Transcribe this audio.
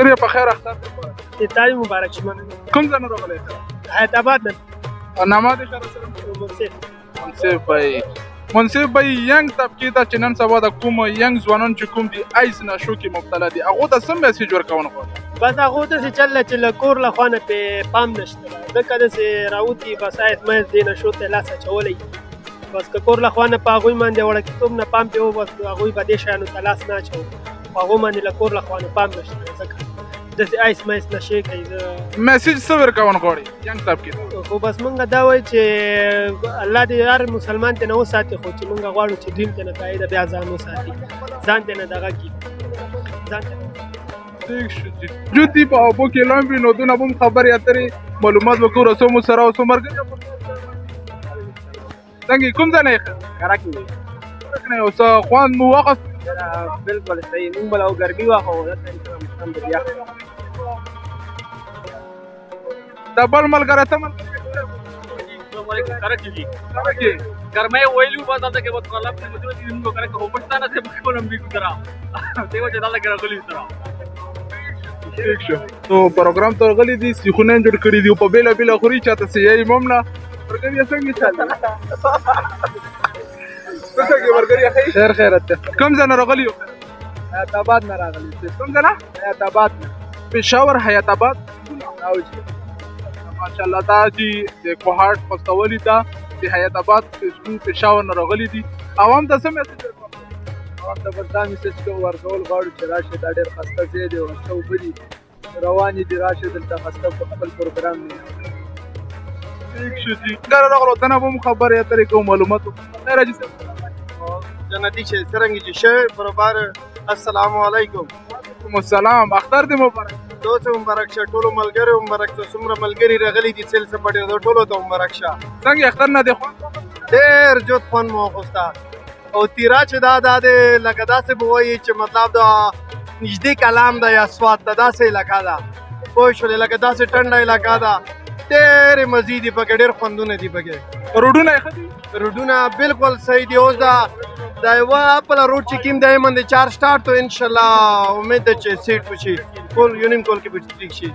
ګرې په خیر اختر تاسو مبارک شه. کوم ځای نه راغلی ته؟ حیات آباد نه. نامه دې اشاره سره منصف بھائی. منصف بھائی ینګ طبقې ته چې نن سبا د کوم ینګ ځوانان چې کوم دي ایس نشو کې مبتلا دي هغو ته څه میسیج ورکول غواړي؟ بس هغو داسې چل دی چې له کور له خوا نه پرې پام نشته ځکه داسې راوتي بس ایس مایس دې نشو ته لاس اچولی بس که کور له خوا نه په هغوی باندې وړکتوب نه پام پرې و بس هغوی به دې شیانو ته لاس نه اچوو خو هغو باندې له کور له خوا نه پام نشته ځکه داسې ایس مایس نشې کوي. زه میسیج څه ورکول غواړي ینګ طبقې ته؟ خو بس مونږ دا وایو چې الله دې هر مسلمان ته نه وساتي خو چې مونږ غواړو چې دین ته نه تایید بیا ځان وساتي ځان ته نه دغه کړي ځان ته ٹھیک شو جی جو دی په اوبو کې لامبي نو دونه هم خبرې اترې معلومات وکړو رسو مو سره اوسو مرګ څنګه کوم ځای نه کراچي نه اوس خوان مو وخت بالکل صحیح مونږ بل او ګرمي واخو الحمد لله د بل ملګری ته گرمای ویلو بعد دلته کې وته الله په مدینه کې موږ کرے کوم پښتانه ته په کوم بي ګرا دیو چې دلته کې راغلي سره ٹھیک شو نو پروګرام ته غلي دي سیخونه جوړ کړی دی په بیل بیل خوري چاته سي یې ممنا ورګي څنګه چل څنګه ورګي خیر خیرت کم ځنه راغلی حیات آباد نه راغلی کوم ځنه حیات آباد پېښور حیات آباد ماشاءالله دا چې د کوهاټ پښتولي دا د حیات آباد پېښور نه راغلي دي عوام ته څه میسج ورکوي؟ عوام ته بس دا میسج ورکول غواړو چې راشي دا ډېر خسته ځای دی او ښه اوبه دي روانې دي راشي دلته خسته په خپل پروګرام نه ٹھیک شو جی ګره راغلو دنه به مو خبرې اترې کوم معلومات خیر جی جنتی شه څرنګه چې شه برابر السلام علیکم. وعلیکم السلام اختر دې مبارک. دوست مبارک شه ټولو ملګرو مبارک شه څومره ملګري راغلي دي سیل سپاټي دا ټولو ته مبارک شه. څنګه اختر نه دی خو ډېر جوت فن مو خوستا او تیرا چې دا د لکه داسې به وایي چې مطلب دا نږدې کلام دا یا سواد دا داسې علاقه ده پوه شولې لکه داسې ټنډه علاقه ده ډېرې مزې دي پکې ډېر خوندونه دي پکې روډونه یې ښه دي روډونه بالکل صحیح دي اوس دا یوه خپله روډ چې کوم دی من د 4 سټارټ تو انشاءالله امید ده چې سیټ وشي کول یونیم کول کې به ټیک شي.